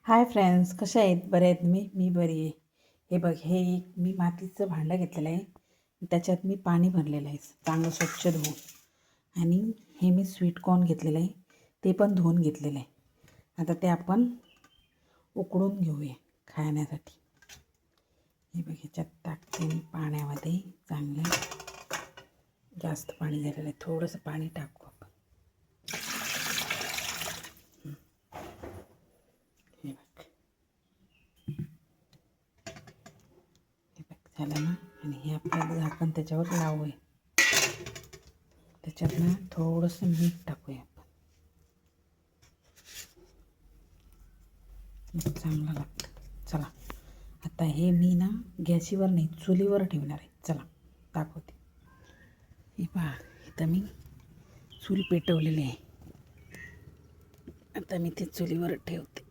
Hi friends, कशा आहेत? बरे आहेत? मी बरी आहे. हे बघ, हे एक मी मातीचं भांडं घेतलेलं आहे. त्याच्यात मी पाणी भरलेलं आहे चांगलं स्वच्छ धुवून. आणि हे मी स्वीट कॉर्न घेतलेलं आहे, ते पण धुवून घेतलेलं आहे. आता ते आपण उकळून घेऊया खाण्यासाठी. हे बघ, ह्याच्यात टाकते मी पाण्यामध्ये. चांगलं जास्त पाणी झालेलं आहे, थोडंसं पाणी टाकू आपण. हे बघ, झालं ना. आणि हे आपल्याला झाकण त्याच्यावर लावूया. त्याच्यात ना थोडंसं मीठ टाकूया आपण. चांगलं लागतं. चला, आता हे मी ना गॅसीवर नाही, चुलीवर ठेवणार आहे. चला दाखवते. हे पहा, इथं मी चूल पेटवलेली आहे. आता मी ते चुलीवर ठेवते.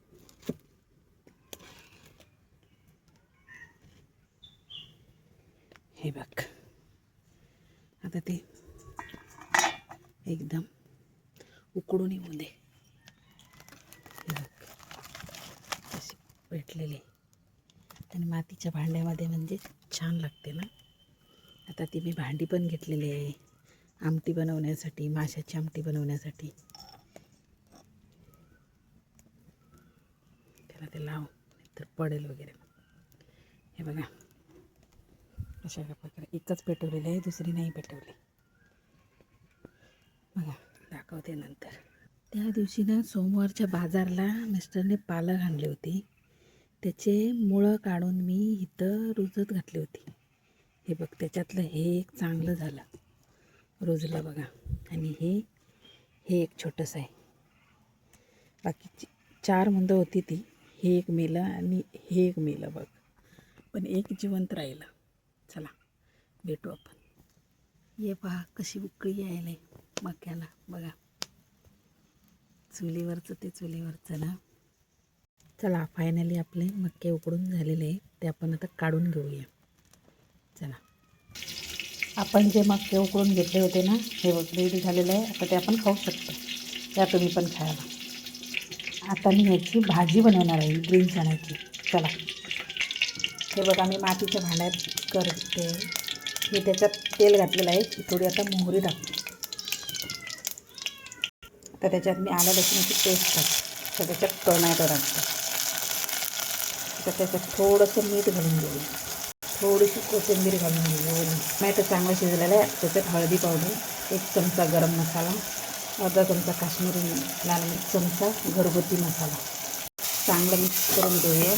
हे बघ, आता ते एकदम उकडून येऊ दे. हे बघ, अशी पेटलेली आणि मातीच्या भांड्यामध्ये म्हणजे छान लागते ना. आता ती मी भांडी पण घेतलेली आहे आमटी बनवण्यासाठी, माशाची आमटी बनवण्यासाठी. त्याला ते लाव, तर पडेल वगैरे. हे बघा, अशा प्रकारे एकच पेटवलेली आहे, दुसरी नाही पेटवली. बघा, दाखवते नंतर. त्या दिवशी ना सोमवारच्या बाजारला मिस्टरने पालक आणले होते. त्याचे मुळं काढून मी इथं रुजत घातली होती. हे बघ, त्याच्यातलं हे एक चांगलं झालं, रुजलं बघा. आणि हे एक छोटंसं आहे. बाकीची 4 मुंदं होती ती, हे एक मेलं आणि हे एक मेलं बघ, पण एक जिवंत राहिलं. चला भेटू आपण. ये पहा कशी उकळी यायला मक्याला. बघा, चुलीवरचं ते चुलीवरचं ना. चला, फायनली आपले मक्के उकडून झालेले आहे, ते आपण आता काढून घेऊया. चला, आपण जे मक्के उकडून घेतले होते ना, हे बघ रेडी झालेलं आहे. आता ते आपण खाऊ शकतो. त्या तुम्ही पण खायला. आता मी ह्याची भाजी बनवणार आहे, ग्रीन चण्याची. चला, हे बघा, मी मातीच्या भांड्यात करते. हे त्याच्यात तेल घातलेलं आहे. थोडी आता मोहरी टाकते. तर त्याच्यात मी आलं लसूणाची पेस्ट टाकते. तर त्याच्यात टोमॅटो टाकते. तर त्याच्यात थोडंसं मीठ घालून घेऊया, थोडीशी कोथिंबीर घालून घेऊया. टोमॅटो चांगलं शिजलेलं आहे. त्याच्यात हळदी पावडर, 1 चमचा गरम मसाला, अर्धा चमचा काश्मीरी लाल मिर्च, चमचा घरगुती मसाला. चांगलं मिक्स करून घेऊया.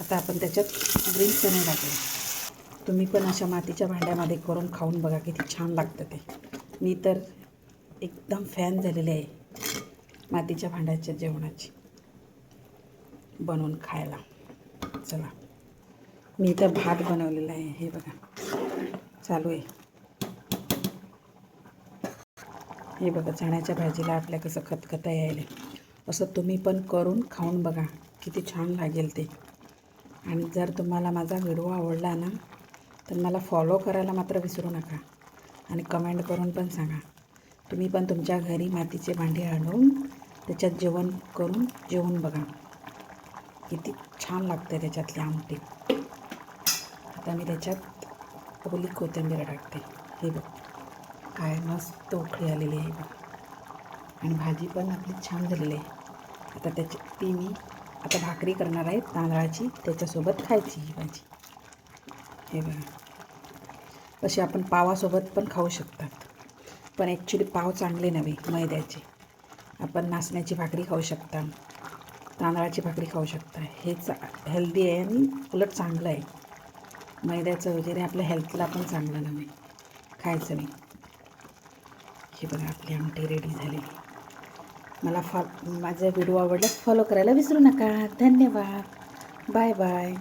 आता आपण त्याच्यात ग्रीन चणे टाकूया. तुम्ही पण अशा मातीच्या भांड्यामध्ये करून खाऊन बघा, किती छान लागतं ते. मी तर एकदम फॅन झालेले आहे मातीच्या भांड्याच्या जेवणाची बनवून खायला. चला, मी इथं भात बनवलेला आहे. हे बघा चालू आहे. हे बघा, चण्याच्या भाजीला आपल्या कसं खतखता यायला. असं तुम्ही पण करून खाऊन बघा, किती छान लागेल ते. आणि जर तुम्हाला माझा व्हिडिओ आवडला ना, तर मला फॉलो करायला मात्र विसरू नका. आणि कमेंट करून पण सांगा. तुम्ही पण तुमच्या घरी मातीचे भांडी आणून त्याच्यात जेवण करून जेवून बघा, किती छान लागते त्याच्यातली आमटी. आता मी त्याच्यात ओली कोथिंबीर टाकते. हे बघ, काय मस्त उकळी आलेली आहे बघ. आणि भाजी पण आपली छान झालेली आहे. आता ती मी आता भाकरी करणार आहे तांदळाची, त्याच्यासोबत खायची ही भाजी. हे बघा, अशी आपण पावासोबत पण खाऊ शकतात. पण ॲक्च्युली पाव चांगले नव्हे मैद्याचे. आपण नाचण्याची भाकरी खाऊ शकता, तांदळाची भाकरी खाऊ शकता. हेच हेल्दी आहे आणि उलट चांगलं आहे. मैद्याचं वगैरे आपल्या हेल्थला पण चांगलं नव्हे, खायचं नाही. हे बघा, आपली आमटी रेडी झालेली. मला माझा व्हिडिओ आवडल्यास फॉलो करायला विसरू नका. धन्यवाद. Bye bye.